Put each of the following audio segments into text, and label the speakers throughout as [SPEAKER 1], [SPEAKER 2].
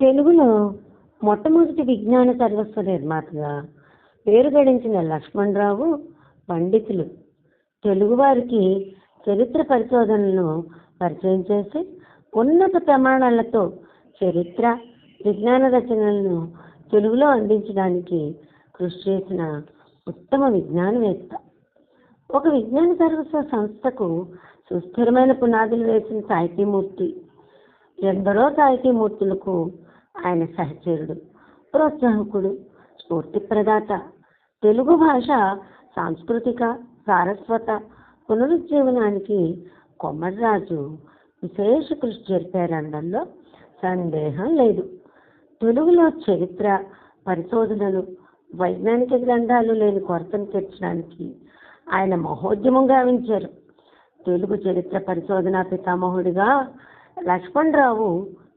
[SPEAKER 1] తెలుగులో మొట్టమొదటి విజ్ఞాన సర్వస్వ నిర్మాతగా పేరు గడించిన లక్ష్మణరావు పండితులు తెలుగువారికి చరిత్ర పరిశోధనలను పరిచయం చేసి ఉన్నత ప్రమాణాలతో చరిత్ర విజ్ఞాన రచనలను తెలుగులో అందించడానికి కృషి చేసిన ఉత్తమ విజ్ఞానవేత్త. ఒక విజ్ఞాన సర్వస్వ సంస్థకు సుస్థిరమైన పునాదులు వేసిన సాహితీమూర్తి. ఎందరో సాహితీమూర్తులకు ఆయన సహచరుడు, ప్రోత్సాహకుడు, స్ఫూర్తి ప్రదాత. తెలుగు భాష సాంస్కృతిక సారస్వత పునరుజ్జీవనానికి కొమర్రాజు విశేష కృషి జరిపారనడంలో సందేహం లేదు. తెలుగులో చరిత్ర పరిశోధనలు వైజ్ఞానిక గ్రంథాలు లేని కొరతను తీర్చడానికి ఆయన మహోద్యమం గావించారు. తెలుగు చరిత్ర పరిశోధన పితామహుడిగా లక్ష్మణరావు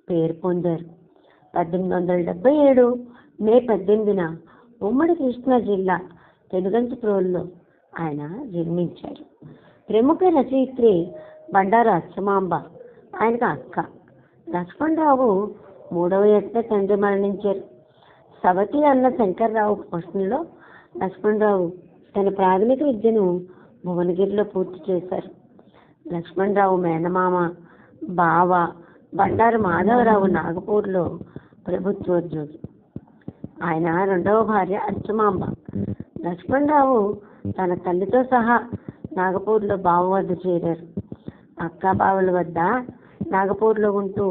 [SPEAKER 1] పేరు పొందారు. 1877 మే 18న ఉమ్మడి కృష్ణా జిల్లా తెలుగంచిప్రోలులో ఆయన జన్మించారు. ప్రముఖ రచయిత్రి బండారు అచ్చమాంబ ఆయనకు అక్క. లక్ష్మణరావు 3వ ఏటనే తండ్రి మరణించారు. సవతి అన్న శంకర్రావు పోషణలో లక్ష్మణరావు తన ప్రాథమిక విద్యను భువనగిరిలో పూర్తి చేశారు. లక్ష్మణరావు మేనమామ బావ బండారు మాధవరావు నాగపూర్లో ప్రభుత్వోద్యోగి. ఆయన 2వ భార్య అచ్చమాంబ. లక్ష్మణరావు తన తల్లితో సహా నాగపూర్లో బావ వద్ద చేరారు. అక్కా బావల వద్ద నాగపూర్లో ఉంటూ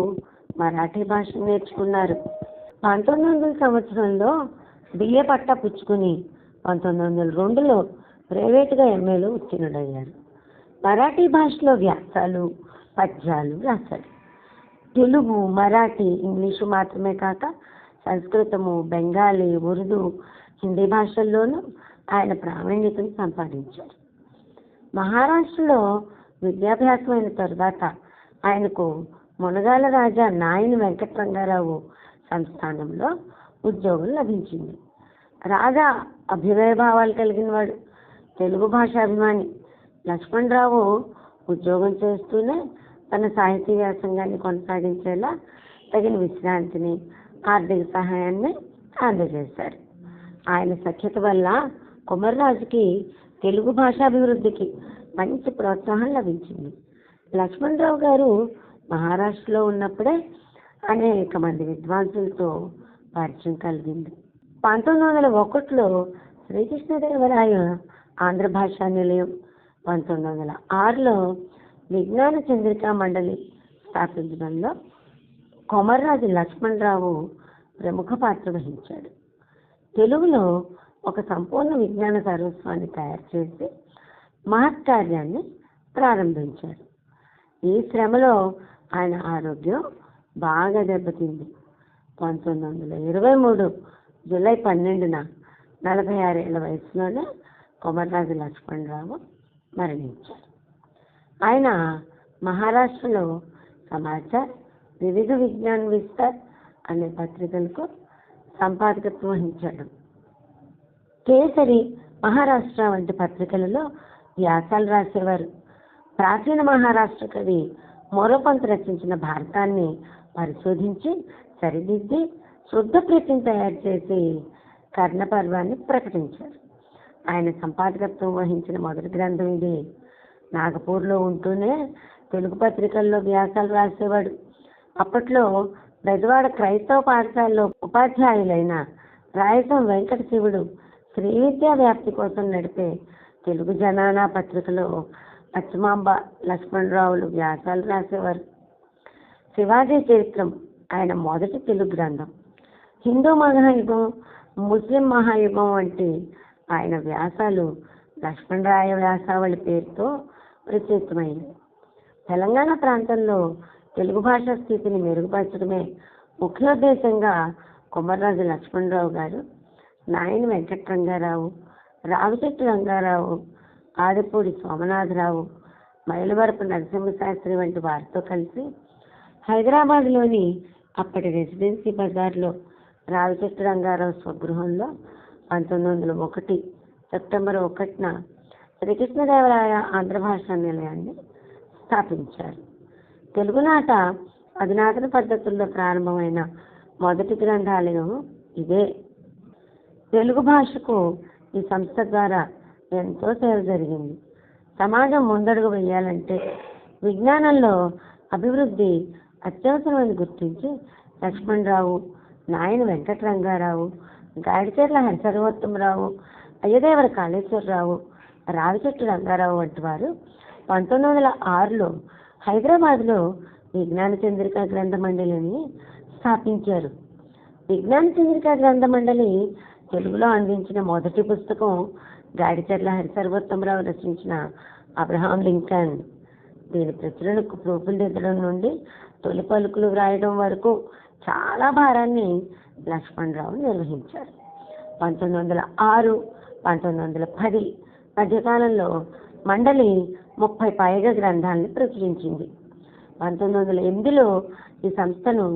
[SPEAKER 1] మరాఠీ భాష నేర్చుకున్నారు. 1900 సంవత్సరంలో బిఏ పట్టా పుచ్చుకుని 1902లో ప్రైవేటుగా ఎంఏలో ఉత్తీర్ణుడయ్యారు. మరాఠీ భాషలో వ్యాసాలు పద్యాలు రాశారు. తెలుగు మరాఠీ ఇంగ్లీషు మాత్రమే కాక సంస్కృతము బెంగాలీ ఉర్దూ హిందీ భాషల్లోనూ ఆయన ప్రావీణ్యతను సంపాదించారు. మహారాష్ట్రలో విద్యాభ్యాసం అయిన తరువాత ఆయనకు మునగాల రాజా నాయని వెంకటరంగారావు సంస్థానంలో ఉద్యోగం లభించింది. రాజా అభ్యుదయ భావాలు కలిగిన వాడు, తెలుగు భాషాభిమాని. లక్ష్మణరావు ఉద్యోగం చేస్తూనే తన సాహితీ వ్యాసంగాన్ని కొనసాగించేలా తగిన విశ్రాంతిని ఆర్థిక సహాయాన్ని అందజేశారు. ఆయన సఖ్యత వల్ల కొమర్రాజుకి తెలుగు భాషాభివృద్ధికి మంచి ప్రోత్సాహం లభించింది. లక్ష్మణరావు గారు మహారాష్ట్రలో ఉన్నప్పుడే అనేక మంది విద్వాంసులతో పరిచయం కలిగింది. 1901లో శ్రీకృష్ణదేవరాయ ఆంధ్ర భాషా నిలయం, 1906లో విజ్ఞాన చంద్రికా మండలి స్థాపించడంలో కొమర్రాజు లక్ష్మణరావు ప్రముఖ పాత్ర వహించాడు. తెలుగులో ఒక సంపూర్ణ విజ్ఞాన సర్వస్వాన్ని తయారు చేసి మహత్కార్యాన్ని ప్రారంభించారు. ఈ శ్రమలో ఆయన ఆరోగ్యం బాగా దెబ్బతింది. 1923 జూలై 12న 46 ఏళ్ల వయసులోనే కొమర్రాజు లక్ష్మణరావు మరణించారు. ఆయన మహారాష్ట్రలో సమాచార్, వివిధ విజ్ఞాన విస్తార్ అనే పత్రికలకు సంపాదకత్వం వహించాడు. కేసరి, మహారాష్ట్ర వంటి పత్రికలలో వ్యాసాలు రాసేవారు. ప్రాచీన మహారాష్ట్ర కవి మోరోపంత్ రచించిన భారతాన్ని పరిశోధించి సరిదిద్ది శుద్ధ ప్రతిని తయారు చేసి కర్ణపర్వాన్ని ప్రకటించారు. ఆయన సంపాదకత్వం వహించిన మొదటి గ్రంథం ఇది. నాగపూర్లో ఉంటూనే తెలుగు పత్రికల్లో వ్యాసాలు రాసేవాడు. అప్పట్లో బెజవాడ క్రైస్తవ పాఠశాలలో ఉపాధ్యాయులైన రాయసం వెంకట శివుడు శ్రీ విద్యా వ్యాప్తి కోసం నడిపే తెలుగు జనానా పత్రికలో అచ్చమాంబ లక్ష్మణరావులు వ్యాసాలు రాసేవారు. శివాజీ చరిత్రం ఆయన మొదటి తెలుగు గ్రంథం. హిందూ మహాయుగం, ముస్లిం మహాయుగం వంటి ఆయన వ్యాసాలు లక్ష్మణరాయ వ్యాసావళి పేరుతో ప్రసిద్ధమైనవి. తెలంగాణ ప్రాంతంలో తెలుగు భాషా స్థితిని మెరుగుపరచడమే ముఖ్యోద్దేశంగా కొమర్రాజు లక్ష్మణరావు గారు నాయని వెంకటరంగారావు, రావిచెట్టు రంగారావు, ఆదిపూడి సోమనాథరావు, మైలవరపు నరసింహశాస్త్రి వంటి వారితో కలిసి హైదరాబాద్లోని అప్పటి రెసిడెన్సీ బజార్లో రావిచెట్టు రంగారావు స్వగృహంలో 1901 సెప్టెంబర్ 1న శ్రీకృష్ణదేవరాయ ఆంధ్ర భాషా నిలయాన్ని స్థాపించారు. తెలుగునాట అధునాతన పద్ధతుల్లో ప్రారంభమైన మొదటి గ్రంథాలయం ఇదే. తెలుగు భాషకు ఈ సంస్థ ద్వారా ఎంతో సేవ జరిగింది. సమాజం ముందడుగు వేయాలంటే విజ్ఞానంలో అభివృద్ధి అత్యవసరమని గుర్తించి లక్ష్మణరావు, నాయన వెంకటరంగారావు, గాడిచెర్ల హరిసర్వోత్తమరావు, అయ్యదేవర కాళేశ్వరరావు, రావిచెట్టు రంగారావు వంటి వారు 1906లో హైదరాబాద్లో విజ్ఞాన చంద్రిక గ్రంథ మండలిని స్థాపించారు. విజ్ఞాన చంద్రిక గ్రంథ మండలి తెలుగులో అందించిన మొదటి పుస్తకం గాడిచెర్ల హరిసర్వోత్తమరావు రచించిన అబ్రహాం లింకన్. దీని ప్రచురణకు ప్రూఫులు దిద్దడం నుండి తొలి పలుకులు వ్రాయడం వరకు చాలా భారాన్ని లక్ష్మణరావు నిర్వహించారు. 1906, 1910 మధ్యకాలంలో మండలి 30 పైగా గ్రంథాలను ప్రచురించింది. 1908లో ఈ సంస్థను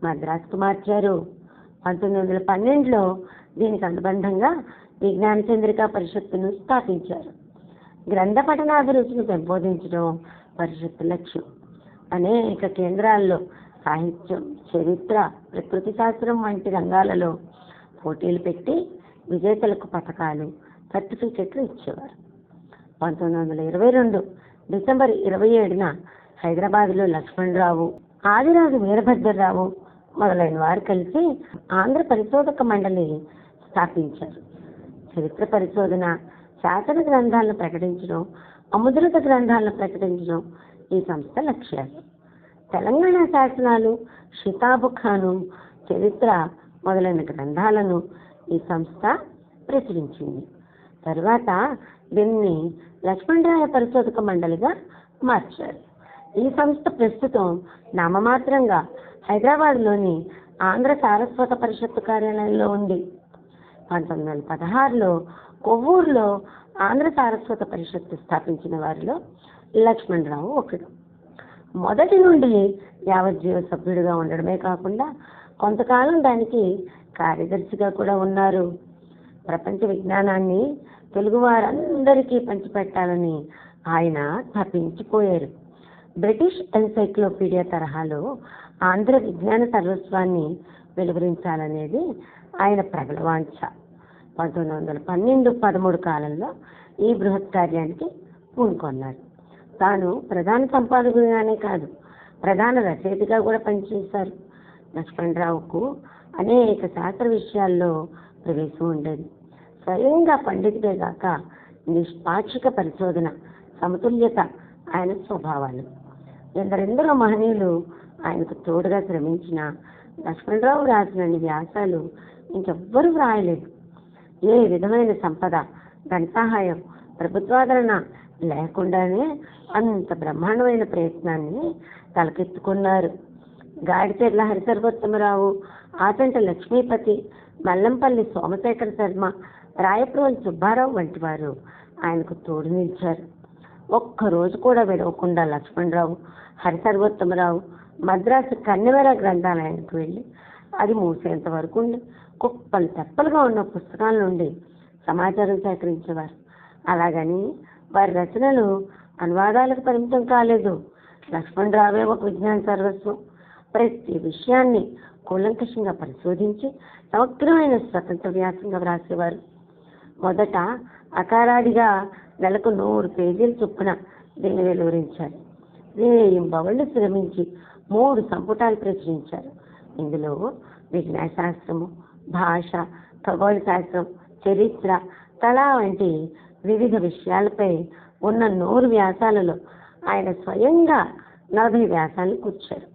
[SPEAKER 1] మద్రాసుకు మార్చారు. 1912లో దీనికి అనుబంధంగా విజ్ఞాన చంద్రిక పరిషత్తును స్థాపించారు. గ్రంథ పఠనాభిరుచిని పెంపొందించడం పరిషత్తు లక్ష్యం. అనేక కేంద్రాల్లో సాహిత్యం, చరిత్ర, ప్రకృతి శాస్త్రం వంటి రంగాలలో పోటీలు పెట్టి విజేతలకు పథకాలు, సర్టిఫికెట్లు ఇచ్చేవారు. 1922 డిసెంబర్ 27న హైదరాబాద్లో లక్ష్మణరావు, ఆదిరాజు వీరభద్రరావు మొదలైన వారు కలిసి ఆంధ్ర పరిశోధక మండలి స్థాపించారు. చరిత్ర పరిశోధన, శాసన గ్రంథాలను ప్రకటించడం, అముద్రిత గ్రంథాలను ప్రకటించడం ఈ సంస్థ లక్ష్యాలు. తెలంగాణ శాసనాలు, షితాబు ఖాను, చరిత్ర మొదలైన గ్రంథాలను ఈ సంస్థ ప్రచురించింది. తరువాత దీన్ని లక్ష్మణరాయ పరిశోధక మండలిగా మార్చారు. ఈ సంస్థ ప్రస్తుతం నామమాత్రంగా హైదరాబాద్లోని ఆంధ్ర సారస్వత పరిషత్తు కార్యాలయంలో ఉంది. 1916లో కొవ్వూరులో ఆంధ్ర సారస్వత పరిషత్తు స్థాపించిన వారిలో లక్ష్మణరావు ఒకడు. మొదటి నుండి యావజ్జీవ సభ్యుడిగా ఉండడమే కాకుండా కొంతకాలం దానికి కార్యదర్శిగా కూడా ఉన్నారు. ప్రపంచ విజ్ఞానాన్ని తెలుగు వారందరికీ పంచిపెట్టాలని ఆయన తప్పించిపోయారు. బ్రిటిష్ ఎన్సైక్లోపీడియా తరహాలో ఆంధ్ర విజ్ఞాన సర్వస్వాన్ని వెలువరించాలనేది ఆయన ప్రబల వాంఛ. 1912-13 కాలంలో ఈ బృహత్ కార్యానికి పూనుకొన్నారు. తాను ప్రధాన సంపాదకుడిగానే కాదు, ప్రధాన రచయితగా కూడా పనిచేశారు. లక్ష్మణరావుకు అనేక శాస్త్ర విషయాల్లో ప్రవేశం ఉండేది. స్వయంగా పండితుడే గాక నిష్పాక్షిక పరిశోధన, సమతుల్యత ఆయన స్వభావాలు. ఎందరెందరో మహనీయులు ఆయనకు తోడుగా శ్రమించిన లక్ష్మణరావు రాసిన వ్యాసాలు ఇంకెవ్వరూ వ్రాయలేదు. ఏ విధమైన సంపద, ధన సహాయం, ప్రభుత్వాదరణ లేకుండానే అంత బ్రహ్మాండమైన ప్రయత్నాన్ని తలకెత్తుకున్నారు. గాడిచెర్ల హరిసర్వోత్తమరావు, ఆచంట లక్ష్మీపతి, మల్లంపల్లి సోమశేఖర శర్మ, రాయప్రోలు సుబ్బారావు వంటి వారు ఆయనకు తోడు నిలిచారు. ఒక్కరోజు కూడా విడవకుండా లక్ష్మణరావు, హరిసర్వోత్తమరావు మద్రాసు కన్నెవర గ్రంథాలయానికి వెళ్ళి అది మూసేంత వరకు కుప్పలు తెప్పలుగా ఉన్న పుస్తకాల నుండి సమాచారం సేకరించేవారు. అలాగని వారి రచనలు అనువాదాలకు పరిమితం కాలేదు. లక్ష్మణరావే ఒక విజ్ఞాన సర్వస్వం. ప్రతి విషయాన్ని కూలంకషంగా పరిశోధించి సమగ్రమైన స్వతంత్ర వ్యాసంగా వ్రాసేవారు. మొదట అకారాడిగా నెలకు 100 పేజీలు చొప్పున దీన్ని వెలువరించారు. రేయింబవళ్లు శ్రమించి 3 సంపుటాలు ప్రచురించారు. ఇందులో విజ్ఞాన శాస్త్రము, భాష, ఖగోళ శాస్త్రం, చరిత్ర, కళ వంటి వివిధ విషయాలపై ఉన్న 100 వ్యాసాలలో ఆయన స్వయంగా 40 వ్యాసాలను కూర్చారు.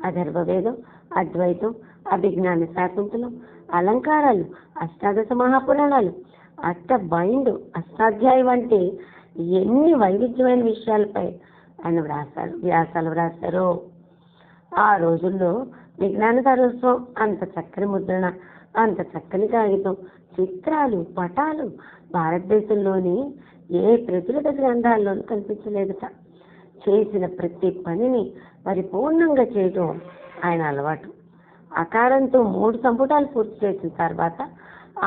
[SPEAKER 1] అథర్వవేదం, అద్వైతం, అభిజ్ఞాన శాకుంతలం, అలంకారాలు, అష్టాదశ మహాపురాణాలు, అష్టబైండు, అష్టాధ్యాయం వంటి ఎన్ని వైవిధ్యమైన విషయాలపై ఆయన వ్యాసాలు వ్రాశారు. ఆ రోజుల్లో విజ్ఞాన సర్వస్వం అంత చక్కని ముద్రణ, అంత చక్కని కాగితం, చిత్రాలు, పటాలు భారతదేశంలోని ఏ ప్రచురిత గ్రంథాల్లోనూ కనిపించలేదట. చేసిన ప్రతి పనిని పరిపూర్ణంగా చేయటం ఆయన అలవాటు. అకారంతో 3 సంపుటాలు పూర్తి చేసిన తర్వాత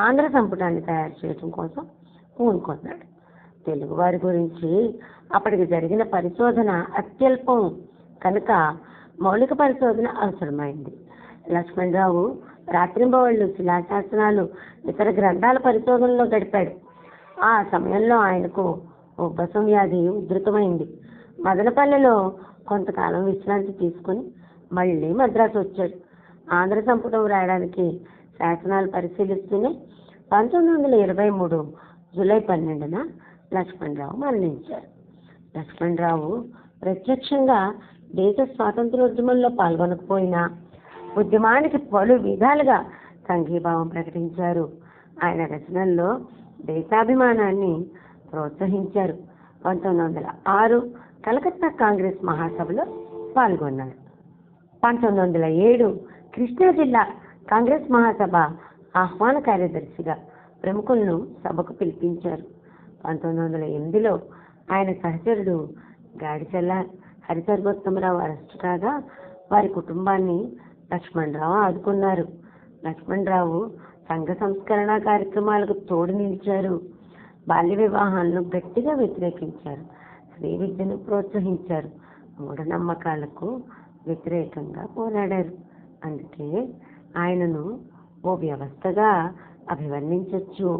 [SPEAKER 1] ఆంధ్ర సంపుటాన్ని తయారు చేయడం కోసం పూనుకొన్నాడు. తెలుగు వారి గురించి అప్పటికి జరిగిన పరిశోధన అత్యల్పం కనుక మౌలిక పరిశోధన అవసరమైంది. లక్ష్మణరావు రాత్రింబవళ్ళు శిలాశాసనాలు, ఇతర గ్రంథాల పరిశోధనలో గడిపాడు. ఆ సమయంలో ఆయనకు ఉబ్బసం వ్యాధి ఉధృతమైంది. మదనపల్లెలో కొంతకాలం విశ్రాంతి తీసుకుని మళ్ళీ మద్రాసు వచ్చాడు. ఆంధ్ర సంపుటం రాయడానికి శాసనాలు పరిశీలిస్తూనే 1923 జూలై 12న లక్ష్మణరావు మరణించారు. లక్ష్మణరావు ప్రత్యక్షంగా దేశ స్వాతంత్రోద్యమంలో పాల్గొనకపోయినా ఉద్యమానికి పలు విధాలుగా సంఘీభావం ప్రకటించారు. ఆయన రచనల్లో దేశాభిమానాన్ని ప్రోత్సహించారు. 1906 కలకత్తా కాంగ్రెస్ మహాసభలో పాల్గొన్నారు. 1907 కృష్ణా జిల్లా కాంగ్రెస్ మహాసభ ఆహ్వాన కార్యదర్శిగా ప్రముఖులను సభకు పిలిపించారు. 1908లో ఆయన సహచరుడు గాడిచెల్ల హరిసర్వోత్తమరావు అరెస్టు కాగా వారి కుటుంబాన్ని లక్ష్మణరావు ఆదుకున్నారు. లక్ష్మణరావు సంఘ సంస్కరణ కార్యక్రమాలకు తోడు నిలిచారు. బాల్య వివాహాలను గట్టిగా వ్యతిరేకించారు. స్త్రీ విద్యను ప్రోత్సహించారు. మూఢనమ్మకాలకు వ్యతిరేకంగా పోరాడారు. అందుకే ఆయనను ఓ వ్యవస్థగా అభివర్ణించవచ్చు.